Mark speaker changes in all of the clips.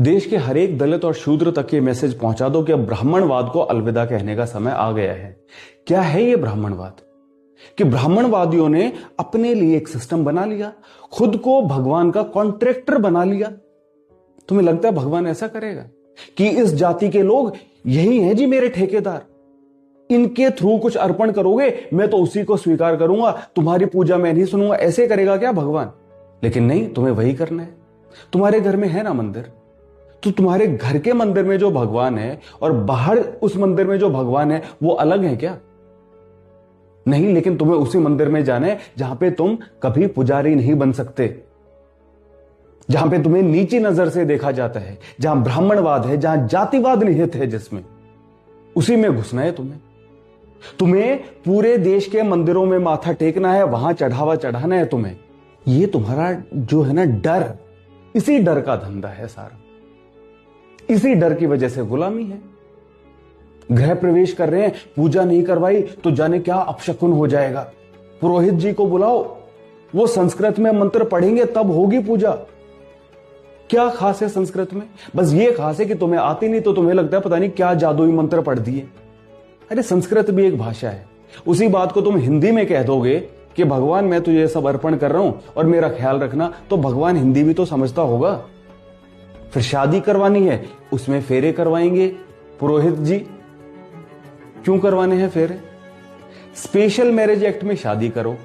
Speaker 1: देश के हर एक दलित और शूद्र तक ये मैसेज पहुंचा दो कि अब ब्राह्मणवाद को अलविदा कहने का समय आ गया है। क्या है ये ब्राह्मणवाद? कि ब्राह्मणवादियों ने अपने लिए एक सिस्टम बना लिया, खुद को भगवान का कॉन्ट्रैक्टर बना लिया। तुम्हें लगता है भगवान ऐसा करेगा कि इस जाति के लोग यही हैं जी मेरे ठेकेदार, इनके थ्रू कुछ अर्पण करोगे मैं तो उसी को स्वीकार करूंगा, तुम्हारी पूजा मैं नहीं सुनूंगा? ऐसे करेगा क्या भगवान? लेकिन नहीं, तुम्हें वही करना है। तुम्हारे घर में है ना मंदिर, तो तुम्हारे घर के मंदिर में जो भगवान है और बाहर उस मंदिर में जो भगवान है वो अलग है क्या? नहीं, लेकिन तुम्हें उसी मंदिर में जाना है जहां पे तुम कभी पुजारी नहीं बन सकते, जहां पे तुम्हें नीची नजर से देखा जाता है, जहां ब्राह्मणवाद है, जहां जातिवाद निहित है, जिसमें उसी में घुसना है तुम्हें। तुम्हें पूरे देश के मंदिरों में माथा टेकना है, वहां चढ़ावा चढ़ाना है तुम्हें। ये तुम्हारा जो है ना डर, इसी डर का धंधा है सारा, इसी डर की वजह से गुलामी है। गृह प्रवेश कर रहे हैं, पूजा नहीं करवाई तो जाने क्या अपशकुन हो जाएगा। पुरोहित जी को बुलाओ, वो संस्कृत में मंत्र पढ़ेंगे तब होगी पूजा। क्या खास है संस्कृत में? बस ये खास है कि तुम्हें आती नहीं तो तुम्हें लगता है पता नहीं क्या जादुई मंत्र पढ़ दिए। अरे संस्कृत भी एक भाषा है। उसी बात को तुम हिंदी में कह दोगे कि भगवान मैं तुझे सब अर्पण कर रहा हूं और मेरा ख्याल रखना, तो भगवान हिंदी भी तो समझता होगा। फिर शादी करवानी है, उसमें फेरे करवाएंगे पुरोहित जी। क्यों करवाने हैं फेरे? स्पेशल मैरिज एक्ट में शादी करो,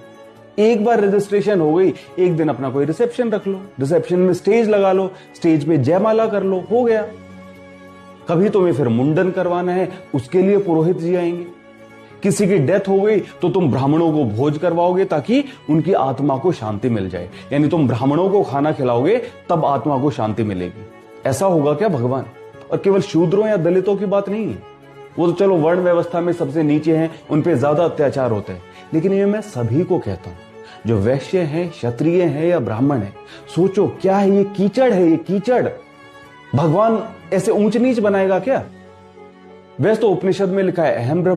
Speaker 1: एक बार रजिस्ट्रेशन हो गई, एक दिन अपना कोई रिसेप्शन रख लो, रिसेप्शन में स्टेज लगा लो, स्टेज पे जयमाला कर लो, हो गया। कभी तुम्हें फिर मुंडन करवाना है, उसके लिए पुरोहित जी आएंगे। किसी की डेथ हो गई तो तुम ब्राह्मणों को भोज करवाओगे ताकि उनकी आत्मा को शांति मिल जाए, यानी तुम ब्राह्मणों को खाना खिलाओगे तब आत्मा को शांति मिलेगी। ऐसा होगा क्या भगवान? और केवल शूद्रों या दलितों की बात नहीं है, वो तो चलो वर्ण व्यवस्था में सबसे नीचे हैं, उन पे ज्यादा अत्याचार होते हैं, लेकिन ये मैं सभी को कहता हूं, जो वैश्य हैं, क्षत्रिय हैं या ब्राह्मण हैं। सोचो क्या है ये कीचड़ है, ये कीचड़। भगवान ऐसे ऊंच नीच बनाएगा क्या? वैसे तो उपनिषद में लिखा है अहम ब्रह्म